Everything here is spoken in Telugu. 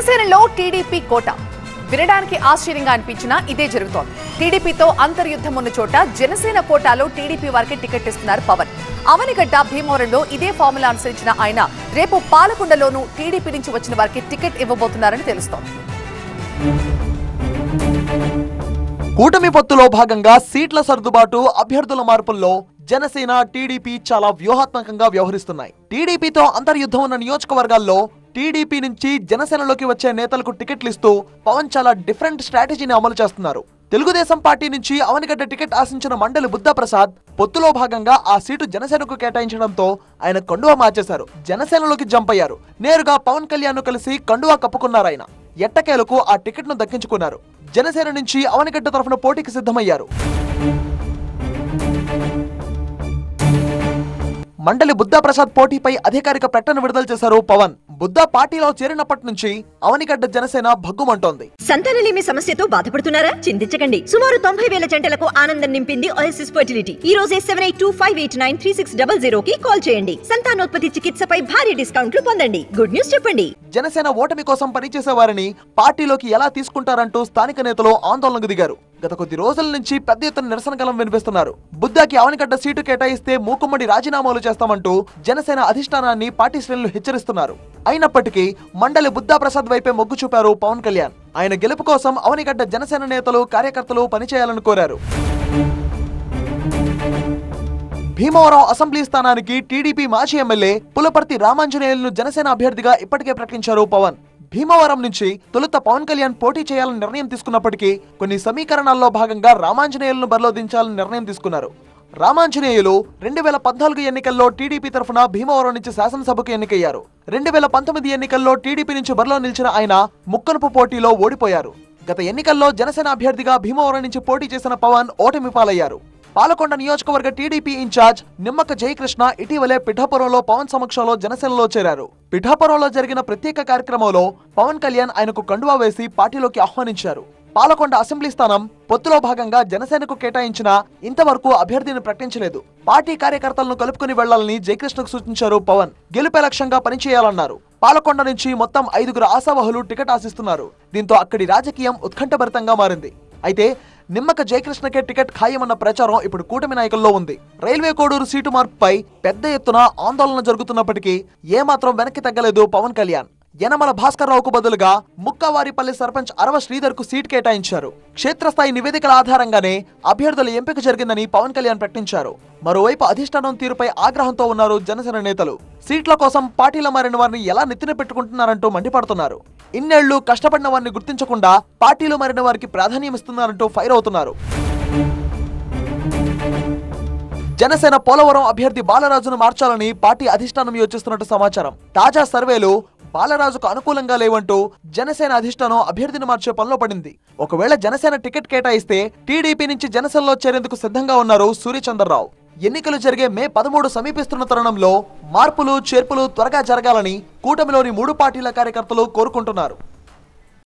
జనసేనలో టీడీపీ కోట వినడానికి ఆశ్చర్యంగా అనిపించినా ఇదే జరుగుతోంది. టీడీపీతో అంతర్యుద్ధం ఉన్న చోట జనసేన కోటాలో టీడీపీ వారికి టికెట్ ఇస్తున్నారు పవన్. అవనిగడ్డ భీమవరంలో ఇదే ఫార్ములా అనుసరించిన ఆయన రేపు పాలకొండలోనూ టీడీపీ నుంచి వచ్చిన వారికి టికెట్ ఇవ్వబోతున్నారని తెలుస్తోంది. కూటమి పొత్తులో భాగంగా సీట్ల సర్దుబాటు, అభ్యర్థుల మార్పుల్లో జనసేన, టీడీపీ చాలా వ్యూహాత్మకంగా వ్యవహరిస్తున్నాయి. టీడీపీతో అంతర్యుద్ధం ఉన్న నియోజకవర్గాల్లో టీడీపీ నుంచి జనసేనలోకి వచ్చే నేతలకు టికెట్లు ఇస్తూ పవన్ చాలా డిఫరెంట్ స్ట్రాటజీని అమలు చేస్తున్నారు. తెలుగుదేశం పార్టీ నుంచి అవనిగడ్డ టికెట్ ఆశించిన మండలి బుద్ధప్రసాద్ పొత్తులో భాగంగా ఆ సీటు జనసేనకు కేటాయించడంతో ఆయన కండువా మార్చేశారు. జనసేనలోకి జంప్ అయ్యారు. నేరుగా పవన్ కళ్యాణ్ ను కలిసి కండువా కప్పుకున్నారు. ఆయన ఎట్టకేలకు ఆ టికెట్ ను దక్కించుకున్నారు. జనసేన నుంచి అవనిగడ్డ తరఫున పోటీకి సిద్ధమయ్యారు. మండలి బుద్ధప్రసాద్ పోటీపై అధికారిక ప్రకటన విడుదల చేశారు పవన్. బుద్ధ పార్టీలో చేరినప్పటి నుంచి అవనిగడ్డ జనసేన భగ్గుమంటోంది. సంతానలేమి సమస్యతో బాధపడుతున్నారా? చింతించకండి. సుమారు 90,000 జంటలకు ఆనందం నింపింది ఓఎస్ఎస్ ఫర్టిలిటీ. ఈ రోజే 7825893600 కి కాల్ చేయండి. సంతానోత్పత్తి చికిత్సపై భారీ డిస్కౌంట్లు పొందండి. గుడ్ న్యూస్ చెప్పండి. జనసేన ఓటమి కోసం పనిచేసే వారిని పార్టీలోకి ఎలా తీసుకుంటారంటూ స్థానిక నేతలు ఆందోళనకు దిగారు. గత కొద్ది రోజుల నుంచి పెద్ద ఎత్తున నిరసన గలం వినిపిస్తున్నారు. బుద్ధకి అవనిగడ్డ సీటు కేటాయిస్తే మూకుమ్మడి రాజీనామాలు చేస్తామంటూ జనసేన అధిష్టానాన్ని పార్టీ శ్రేణులు హెచ్చరిస్తున్నారు. అయినప్పటికీ మండలి బుద్ధప్రసాద్ వైపే మొగ్గు చూపారు పవన్ కళ్యాణ్. ఆయన గెలుపు కోసం అవనిగడ్డ జనసేన నేతలు, కార్యకర్తలు పనిచేయాలని కోరారు. భీమవరం అసెంబ్లీ స్థానానికి టీడీపీ మాజీ ఎమ్మెల్యే పులపర్తి రామాంజనేయులను జనసేన అభ్యర్థిగా ఇప్పటికే ప్రకటించారు పవన్. భీమవరం నుంచి తొలుత పవన్ కళ్యాణ్ పోటీ చేయాలని నిర్ణయం తీసుకున్నప్పటికీ కొన్ని సమీకరణాల్లో భాగంగా రామాంజనేయులను బరిలో దించాలని నిర్ణయం తీసుకున్నారు. రామాంజనేయులు 2014 ఎన్నికల్లో టీడీపీ తరఫున భీమవరం నుంచి శాసనసభకు ఎన్నికయ్యారు. 2019 ఎన్నికల్లో టీడీపీ నుంచి బరిలో నిలిచిన ఆయన ముక్కనుపు పోటీలో ఓడిపోయారు. గత ఎన్నికల్లో జనసేన అభ్యర్థిగా భీమవరం నుంచి పోటీ చేసిన పవన్ ఓటమి పాలయ్యారు. పాలకొండ నియోజకవర్గ టీడీపీ ఇన్ఛార్జ్ నిమ్మక జయకృష్ణ ఇటీవలే పిఠాపురంలో పవన్ సమక్షంలో జనసేనలో చేరారు. పిఠాపురంలో జరిగిన ప్రత్యేక కార్యక్రమంలో పవన్ కళ్యాణ్ ఆయనకు కండువా వేసి పార్టీలోకి ఆహ్వానించారు. పాలకొండ అసెంబ్లీ స్థానం పొత్తులో భాగంగా జనసేనకు కేటాయించినా ఇంతవరకు అభ్యర్థిని ప్రకటించలేదు. పార్టీ కార్యకర్తలను కలుపుకుని వెళ్లాలని జయకృష్ణకు సూచించారు పవన్. గెలుపే లక్ష్యంగా పనిచేయాలన్నారు. పాలకొండ నుంచి మొత్తం 5 ఆశావహులు టికెట్ ఆశిస్తున్నారు. దీంతో అక్కడి రాజకీయం ఉత్కంఠభరితంగా మారింది. అయితే నిమ్మక జయకృష్ణకే టికెట్ ఖాయమన్న ప్రచారం ఇప్పుడు కూటమి నాయకుల్లో ఉంది. రైల్వే కోడూరు సీటు మార్పుపై పెద్ద ఎత్తున ఆందోళన జరుగుతున్నప్పటికీ ఏమాత్రం వెనక్కి తగ్గలేదు పవన్ కళ్యాణ్. యనమల భాస్కర్ రావుకు బదులుగా ముక్కవారిపల్లి సర్పంచ్ అరవ శ్రీధర్ కు సీట్ కేటాయించారు. క్షేత్రస్థాయి నివేదికల ఆధారంగానే అభ్యర్థుల ఎంపిక జరిగిందని పవన్ కళ్యాణ్ ప్రకటించారు. మరోవైపు అధిష్టానం తీరుపై ఆగ్రహంతో ఉన్నారు జనసేన నేతలు. సీట్ల కోసం పార్టీలో మారిన వారిని ఎలా నెత్తిన పెట్టుకుంటున్నారంటూ మండిపడుతున్నారు. ఇన్నేళ్లు కష్టపడిన వారిని గుర్తించకుండా పార్టీలో మారిన వారికి ప్రాధాన్యం ఇస్తున్నారంటూ ఫైర్ అవుతున్నారు. జనసేన పోలవరం అభ్యర్థి బాలరాజును మార్చాలని పార్టీ అధిష్టానం యోచిస్తున్నట్టు సమాచారం. తాజా సర్వేలు బాలరాజుకు అనుకూలంగా లేవంటూ జనసేన అధిష్టానం అభ్యర్థిని మార్చే పనిలో పడింది. ఒకవేళ జనసేన టికెట్ కేటాయిస్తే టీడీపీ నుంచి జనసేనలో చేరేందుకు సిద్ధంగా ఉన్నారు సూర్యచంద్రరావు. ఎన్నికలు జరిగే మే 13 సమీపిస్తున్న తరుణంలో మార్పులు, చేర్పులు త్వరగా జరగాలని కూటమిలోని 3 పార్టీల కార్యకర్తలు కోరుకుంటున్నారు.